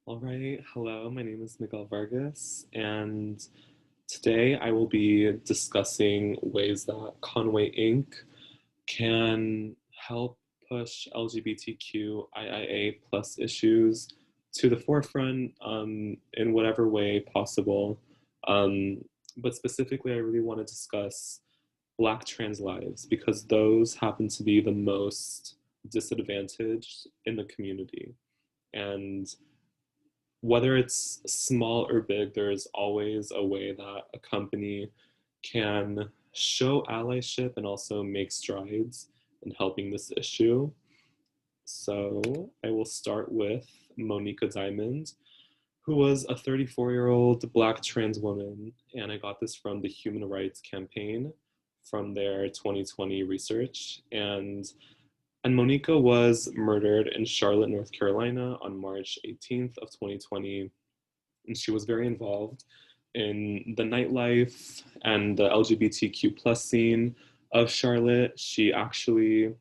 All right, hello, my name is Miguel Vargas, and today I will be discussing ways that Conway Inc. can help push LGBTQIA plus issues to the forefront in whatever way possible. Um, but specifically, I really want to discuss Black trans lives because those happen to be the most disadvantaged in the community. And whether it's small or big, there is always a way that a company can show allyship and also make strides in helping this issue. So I will start with Monica Diamond, who was a 34-year-old Black trans woman. And I got this from the Human Rights Campaign from their 2020 research. And Monica was murdered in Charlotte, North Carolina on March 18th of 2020, and she was very involved in the nightlife and the LGBTQ plus scene of Charlotte. She actually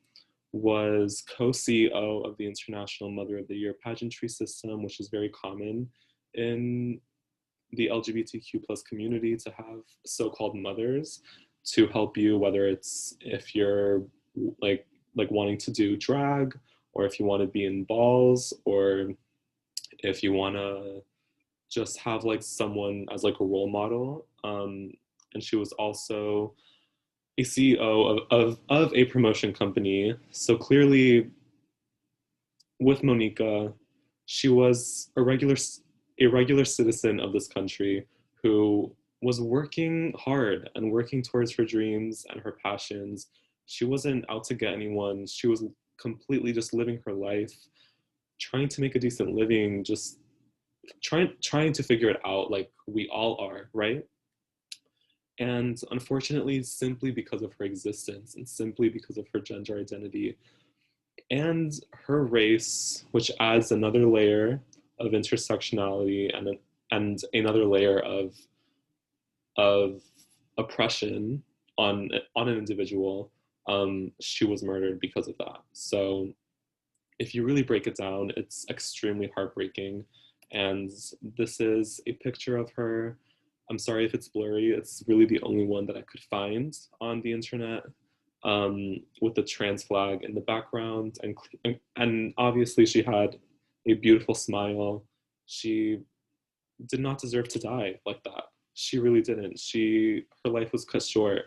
was co-CEO of the International Mother of the Year pageantry system, which is very common in the LGBTQ plus community to have so-called mothers to help you, whether it's if you're like wanting to do drag, or if you want to be in balls, or if you want to just have like someone as like a role model. And she was also a CEO of a promotion company. So clearly, with Monica, she was a regular citizen of this country who was working hard and working towards her dreams and her passions. She wasn't out to get anyone. She was completely just living her life, trying to make a decent living, just trying to figure it out like we all are, right? And unfortunately, simply because of her existence and simply because of her gender identity and her race, which adds another layer of intersectionality and another layer of oppression on an individual, she was murdered because of that. So if you really break it down, it's extremely heartbreaking. And this is a picture of her. I'm sorry if it's blurry. It's really the only one that I could find on the internet, with the trans flag in the background. And obviously, she had a beautiful smile. She did not deserve to die like that. She really didn't. Her life was cut short,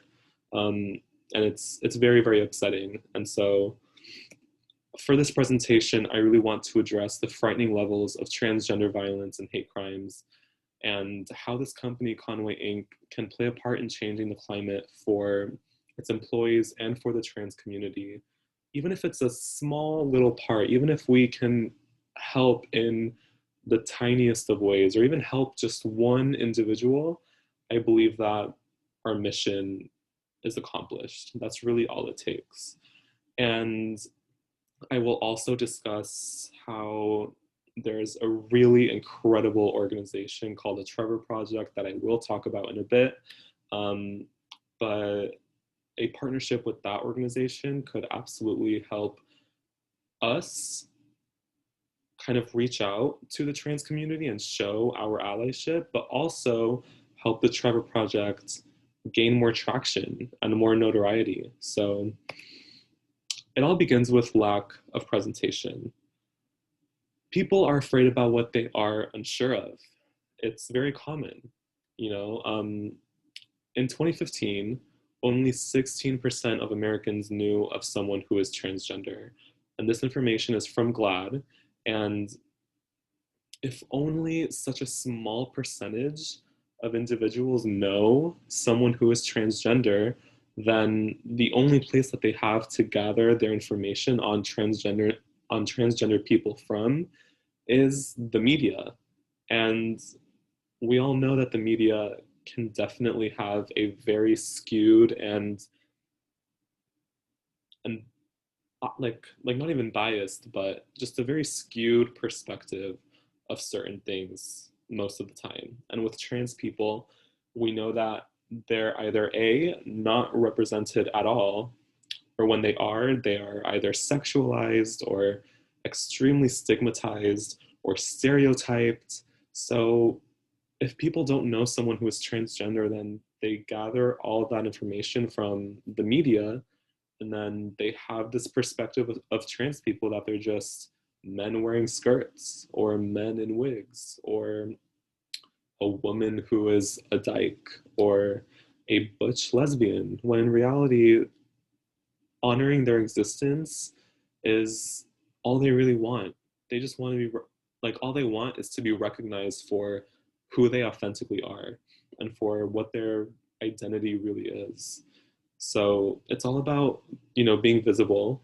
and it's very very upsetting. And so for this presentation, I really want to address the frightening levels of transgender violence and hate crimes, and how this company, Conway Inc., can play a part in changing the climate for its employees and for the trans community. Even if it's a small little part, even if we can help in the tiniest of ways, or even help just one individual, I believe that our mission is accomplished. That's really all it takes. And I will also discuss how there's a really incredible organization called the Trevor Project that I will talk about in a bit. Um, but a partnership with that organization could absolutely help us kind of reach out to the trans community and show our allyship, but also help the Trevor Project gain more traction and more notoriety. So it all begins with lack of presentation. People are afraid about what they are unsure of. It's very common. You know, in 2015, only 16% of Americans knew of someone who is transgender. And this information is from GLAAD. And if only such a small percentage of individuals know someone who is transgender, then the only place that they have to gather their information on transgender people from is the media. And we all know that the media can definitely have a very skewed and like not even biased, but just a very skewed perspective of certain things most of the time. And with trans people, we know that they're either A, not represented at all, or when they are either sexualized or extremely stigmatized, or stereotyped. So if people don't know someone who is transgender, then they gather all of that information from the media, and then they have this perspective of trans people that they're just men wearing skirts or men in wigs or a woman who is a dyke or a butch lesbian, when in reality, honoring their existence is all they really want. They just want to be like, all they want is to be recognized for who they authentically are and for what their identity really is. So it's all about, being visible.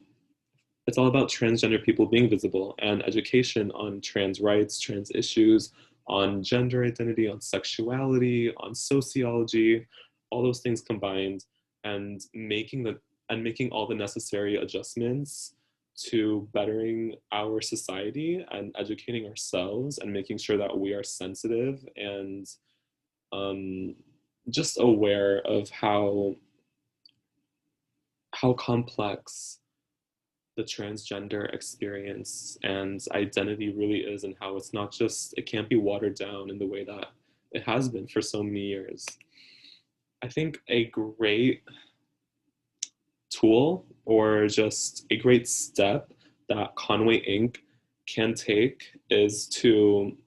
It's all about transgender people being visible and education on trans rights, trans issues, on gender identity, on sexuality, on sociology, all those things combined, and making all the necessary adjustments to bettering our society and educating ourselves and making sure that we are sensitive and um, just aware of how complex the transgender experience and identity really is, and how it can't be watered down in the way that it has been for so many years. I think a great tool or just a great step that Conway Inc. can take is to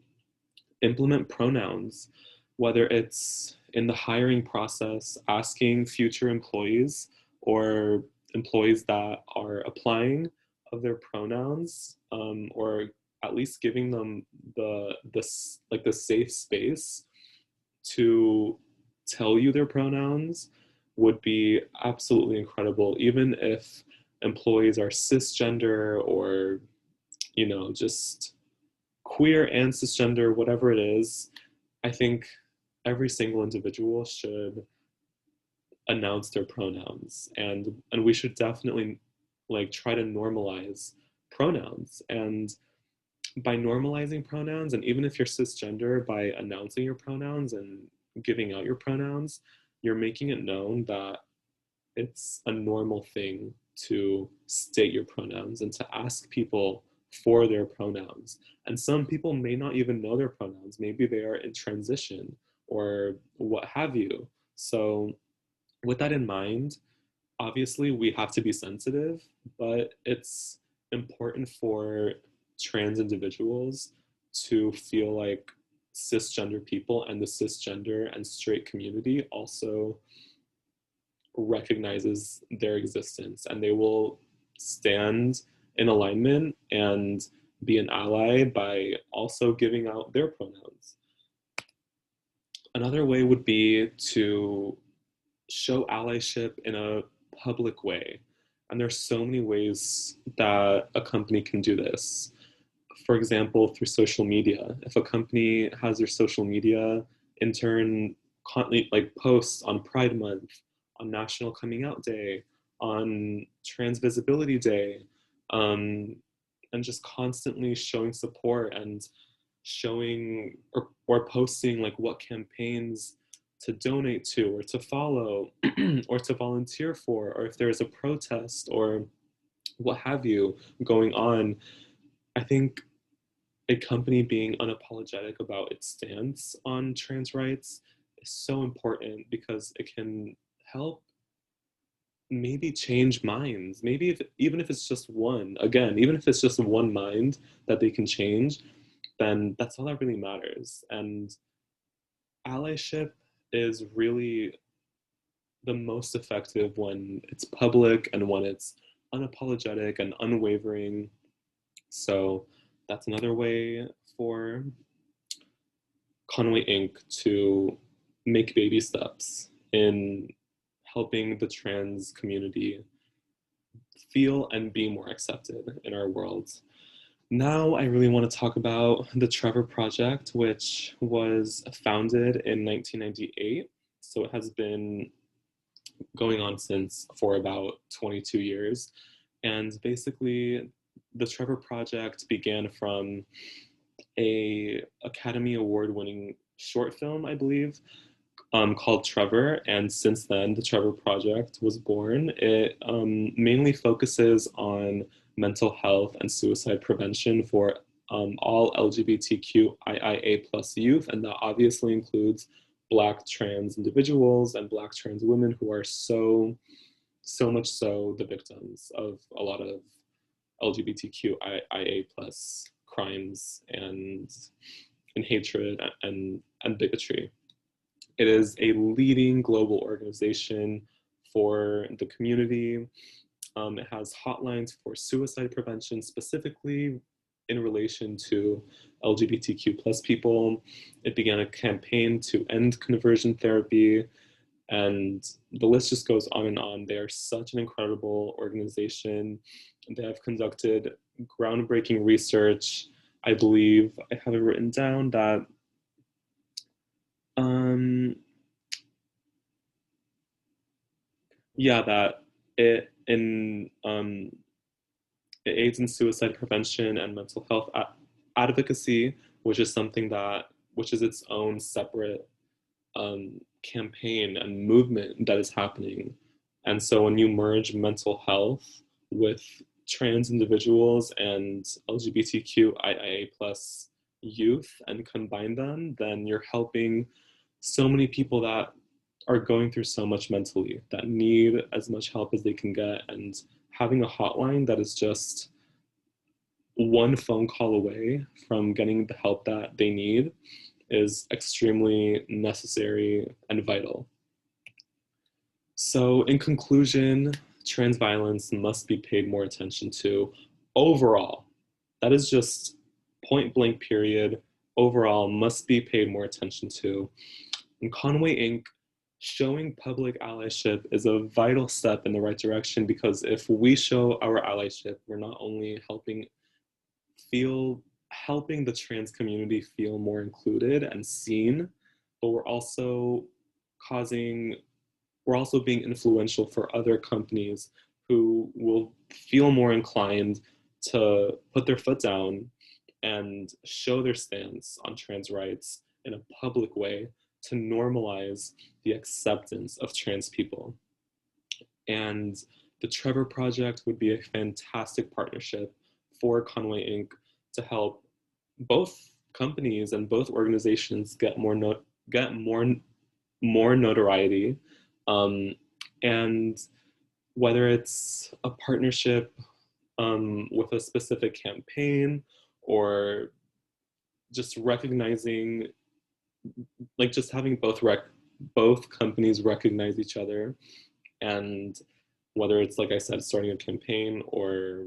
implement pronouns, whether it's in the hiring process, asking future employees or employees that are applying of their pronouns, or at least giving them the safe space to tell you their pronouns would be absolutely incredible, even if employees are cisgender or just queer and cisgender, whatever it is. I think every single individual should announce their pronouns, and we should definitely try to normalize pronouns. And by normalizing pronouns, and even if you're cisgender, by announcing your pronouns and giving out your pronouns, you're making it known that it's a normal thing to state your pronouns and to ask people for their pronouns. And some people may not even know their pronouns. Maybe they are in transition or what have you. So, with that in mind, obviously we have to be sensitive, but it's important for trans individuals to feel like cisgender people and the cisgender and straight community also recognizes their existence, and they will stand in alignment and be an ally by also giving out their pronouns. Another way would be to show allyship in a public way. And there's so many ways that a company can do this. For example, through social media. If a company has their social media intern posts on Pride Month, on National Coming Out Day, on Trans Visibility Day, and just constantly showing support and showing or posting what campaigns to donate to or to follow or to volunteer for, or if there's a protest or what have you going on. I think a company being unapologetic about its stance on trans rights is so important, because it can help maybe change minds. Maybe even if it's just one, again, even if it's just one mind that they can change, then that's all that really matters. And allyship is really the most effective when it's public and when it's unapologetic and unwavering. So that's another way for Conway Inc. to make baby steps in helping the trans community feel and be more accepted in our world. Now, I really want to talk about the Trevor Project, which was founded in 1998. So it has been going on for about 22 years. And basically, the Trevor Project began from a Academy Award-winning short film, I believe, called Trevor. And since then, the Trevor Project was born. It mainly focuses on mental health and suicide prevention for all LGBTQIA plus youth, and that obviously includes Black trans individuals and Black trans women who are so much so the victims of a lot of LGBTQIA plus crimes and hatred and bigotry. It is a leading global organization for the community. It has hotlines for suicide prevention, specifically in relation to LGBTQ plus people. It began a campaign to end conversion therapy, and the list just goes on and on. They are such an incredible organization. They have conducted groundbreaking research. I believe I have it written down that um, yeah, that it in it aids in suicide prevention and mental health advocacy, which is something that which is its own separate campaign and movement that is happening. And so when you merge mental health with trans individuals and LGBTQIA plus youth and combine them, then you're helping so many people that are going through so much mentally, that need as much help as they can get. And having a hotline that is just one phone call away from getting the help that they need is extremely necessary and vital. So, in conclusion, trans violence must be paid more attention to overall. That is just point blank, period. Overall, must be paid more attention to. And Conway Inc. showing public allyship is a vital step in the right direction, because if we show our allyship, we're not only feel helping the trans community feel more included and seen, but causing we're also being influential for other companies who will feel more inclined to put their foot down and show their stance on trans rights in a public way to normalize the acceptance of trans people. And the Trevor Project would be a fantastic partnership for Conway Inc. to help both companies and both organizations get more notoriety, um, and whether it's a partnership with a specific campaign, or just recognizing, like just having both companies recognize each other, and whether it's, like I said, starting a campaign or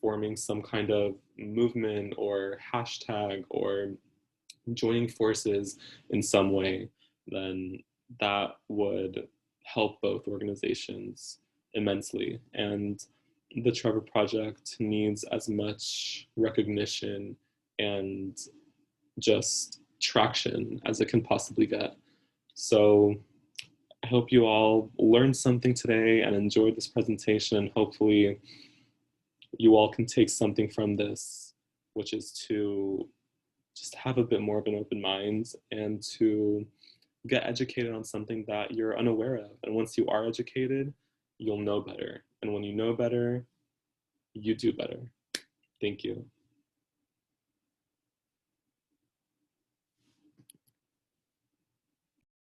forming some kind of movement or hashtag or joining forces in some way, then that would help both organizations immensely. And the Trevor Project needs as much recognition and just traction as it can possibly get. So I hope you all learned something today and enjoyed this presentation, and hopefully you all can take something from this, which is to just have a bit more of an open mind and to get educated on something that you're unaware of. And once you are educated, you'll know better. And when you know better, you do better. Thank you.